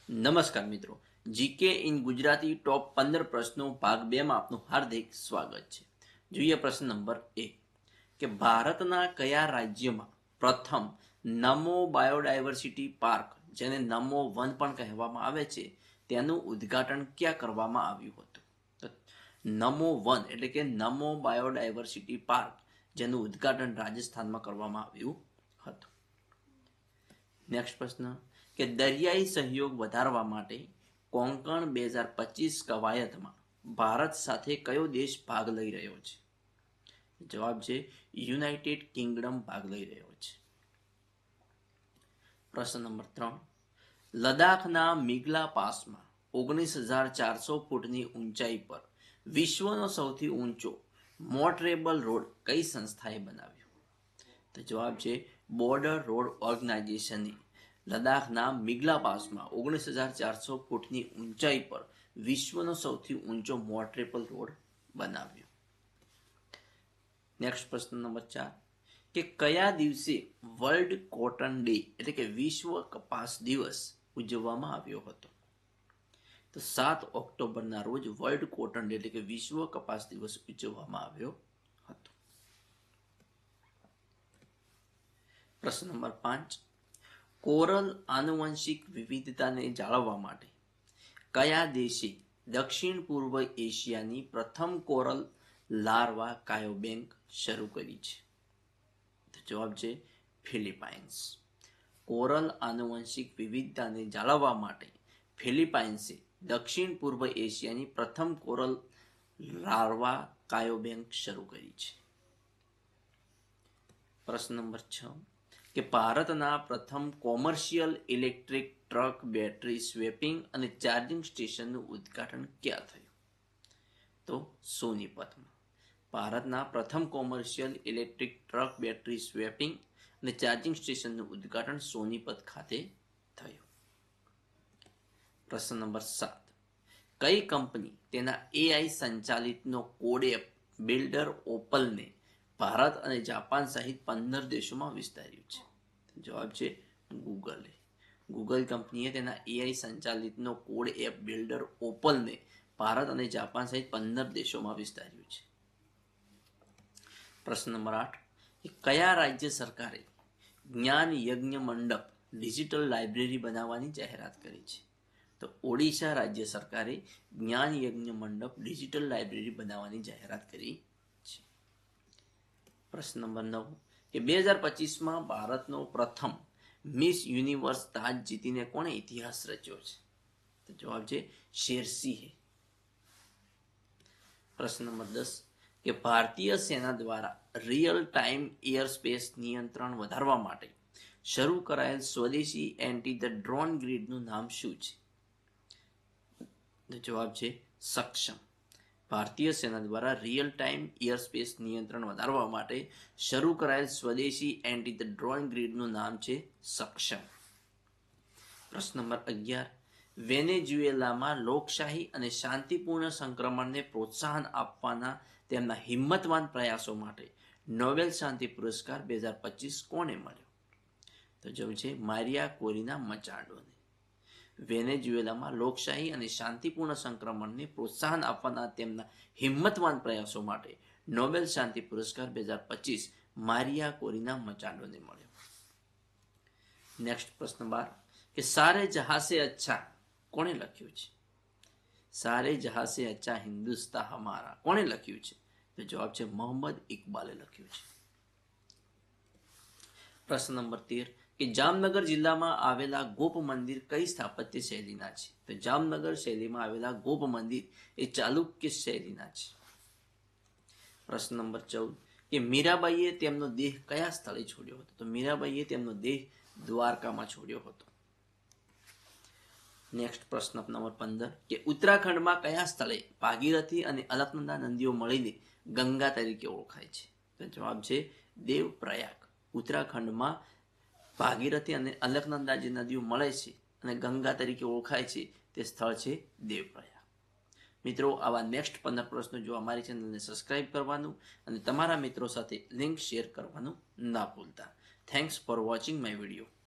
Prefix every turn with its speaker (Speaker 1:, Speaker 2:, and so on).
Speaker 1: નમસ્કાર મિત્રો, GK in Gujarati ટોપ 15 પ્રશ્નો ભાગ 2 માં આપનું હાર્દિક સ્વાગત છે. જોઈએ પ્રશ્ન નંબર 1 કે ભારતના કયા રાજ્યમાં પ્રથમ નમો બાયોડાયવર્સિટી પાર્ક, જેને નમો વન પણ કહેવામાં આવે છે, તેનું ઉદ્ઘાટન ક્યાં કરવામાં આવ્યું હતું? નમો વન એટલે કે નમો બાયોડાયવર્સિટી પાર્ક, જેનું ઉદ્ઘાટન રાજસ્થાનમાં કરવામાં આવ્યું હતું. નેક્સ્ટ પ્રશ્ન કે દરિયાઈ સહયોગ વધારવા માટે કોંકણ 2025 કવાયતમાં ભારત સાથે કયો દેશ ભાગ લઈ રહ્યો છે? જવાબ છે યુનાઇટેડ કિંગડમ ભાગ લઈ રહ્યો છે. પ્રશ્ન નંબર 3 લદ્દાખના મિગલા પાસમાં 19,400 ફૂટની ઊંચાઈ પર વિશ્વનો સૌથી ઊંચો મોટરેબલ રોડ કઈ સંસ્થાએ બનાવ્યો? તો જવાબ છે બોર્ડર રોડ ઓર્ગેનાઇઝેશને લદ્દાખના મિગલા પાસમાં 19,400 ફૂટની ઊંચાઈ પર વિશ્વનો સૌથી ઊંચો મોટરેબલ રોડ બનાવ્યો. નેક્સ્ટ પ્રશ્ન નંબર 4 કે કયા દિવસે વર્લ્ડ કોટન ડે એટલે કે વિશ્વ કપાસ દિવસ ઉજવવામાં આવ્યો હતો? તો 7 ઓક્ટોબરના રોજ વર્લ્ડ કોટન ડે એટલે કે વિશ્વ કપાસ દિવસ ઉજવવામાં આવ્યો હતો. પ્રશ્ન નંબર 5 કોરલ આનુવંશિક વિવિધતાને જાળવવા માટે કયા દેશે દક્ષિણ પૂર્વ એશિયાની પ્રથમ કોરલ લાર્વા કાયો બેંક શરૂ કરી છે? તો જવાબ છે ફિલિપાઇન્સ. કોરલ આનુવંશિક વિવિધતાને જાળવવા માટે ફિલિપાઇન્સે દક્ષિણ પૂર્વ એશિયાની પ્રથમ કોરલ લાર્વા કાયો બેંક શરૂ કરી છે. પ્રશ્ન નંબર 6 કે ભારતના પ્રથમ commercial electric truck battery swapping અને ચાર્જિંગ સ્ટેશનનું ઉદ્ઘાટન ક્યાં થયું? તો સોનીપતમાં. ભારતના પ્રથમ commercial electric truck battery swapping અને ચાર્જિંગ સ્ટેશનનું ઉદ્ઘાટન સોનીપત ખાતે થયું. પ્રશ્ન નંબર 7 કઈ કંપની તેના એઆઈ સંચાલિતનો કોડ એપ બિલ્ડર ઓપલને ભારત અને જાપાન સહિત 15 દેશોમાં વિસ્તાર્યું છે? જવાબ છે ગૂગલે. ગૂગલ કંપનીએ તેના એઆઈ સંચાલિતનો કોડ એપ બિલ્ડર ઓપલને ભારત અને જાપાન સહિત 15 દેશોમાં વિસ્તાર્યું છે. પ્રશ્ન નંબર 8 કયા રાજ્ય સરકારે જ્ઞાન યજ્ઞ મંડપ ડિજિટલ લાઇબ્રેરી બનાવવાની જાહેરાત કરી છે? તો ઓડિશા રાજ્ય સરકારે જ્ઞાન યજ્ઞ મંડપ ડિજિટલ લાઇબ્રેરી બનાવવાની જાહેરાત કરી છે. પ્રશ્ન નંબર 9 કે 2025માં ભારતનો પ્રથમ મિસ યુનિવર્સ તાજ જીતીને કોણે ઇતિહાસ રચ્યો છે? તો જવાબ છે શેરસિંહે. પ્રશ્ન નંબર 10 કે ભારતીય સેના દ્વારા રિયલ ટાઈમ એર સ્પેસ નિયંત્રણ વધારવા માટે શરૂ કરાયેલ સ્વદેશી એન્ટી ધ ડ્રોન ગ્રીડનું નામ શું છે? તો જવાબ છે સક્ષમ. ભારતીય સેના દ્વારા રિયલ ટાઈમ એર સ્પેસ નિયંત્રણ વધારવા માટે શરૂ કરાયેલ સ્વદેશી એન્ટી ધ ડ્રોન ગ્રીડનું નામ છે સક્ષમ. પ્રશ્ન નંબર 11 વેનેઝુએલામાં લોકશાહી અને શાંતિપૂર્ણ સંક્રમણને પ્રોત્સાહન આપવાના તેમના હિંમતવાન પ્રયાસો માટે નોબેલ શાંતિ પુરસ્કાર 2025 કોને મળ્યો? તો જવાબ છે મારિયા કોરિના મચાડોને. વેનેઝુએલામાં લોકશાહી અને શાંતિપૂર્ણ સંક્રમણને પ્રોત્સાહન આપવાના તેમના હિંમતવાન પ્રયાસો માટે નોબેલ શાંતિ પુરસ્કાર 2025 મારિયા કોરિના મચાડોને મળ્યો. નેક્સ્ટ પ્રશ્ન 12 કે સારે જહાં સે અચ્છા કોણે લખ્યું છે? સારે જહાં સે અચ્છા હિન્દુસ્તા હમારા કોણે લખ્યું છે? તો જવાબ છે મોહમ્મદ ઇકબાલે લખ્યું છે. પ્રશ્ન નંબર 13 કે જામનગર જિલ્લામાં આવેલા ગોપ મંદિર કઈ સ્થાપત્ય શૈલીના છે? તો જામનગર શૈલીમાં આવેલા ગોપ મંદિર એ ચાલુક્ય શૈલીના છે. પ્રશ્ન નંબર 14 કે મીરાબાઈએ તેમનો દેહ કયા સ્થળે છોડ્યો હતો? તો મીરાબાઈએ તેમનો દેહ દ્વારકામાં છોડ્યો હતો. નેક્સ્ટ પ્રશ્ન નંબર 15 કે ઉત્તરાખંડમાં કયા સ્થળે ભાગીરથી અને અલકનંદા નદીઓ મળીને ગંગા તરીકે ઓળખાય છે? તો જવાબ છે દેવપ્રયાગ. ઉત્તરાખંડમાં ભાગીરથી અને અલકનંદા જે નદીઓ મળે છે અને ગંગા તરીકે ઓળખાય છે તે સ્થળ છે દેવપ્રયાગ. મિત્રો, આવા નેક્સ્ટ 15 પ્રશ્નો જોવા અમારી ચેનલને સબસ્ક્રાઇબ કરવાનું અને તમારા મિત્રો સાથે લિંક શેર કરવાનું ના ભૂલતા. Thanks for watching my video.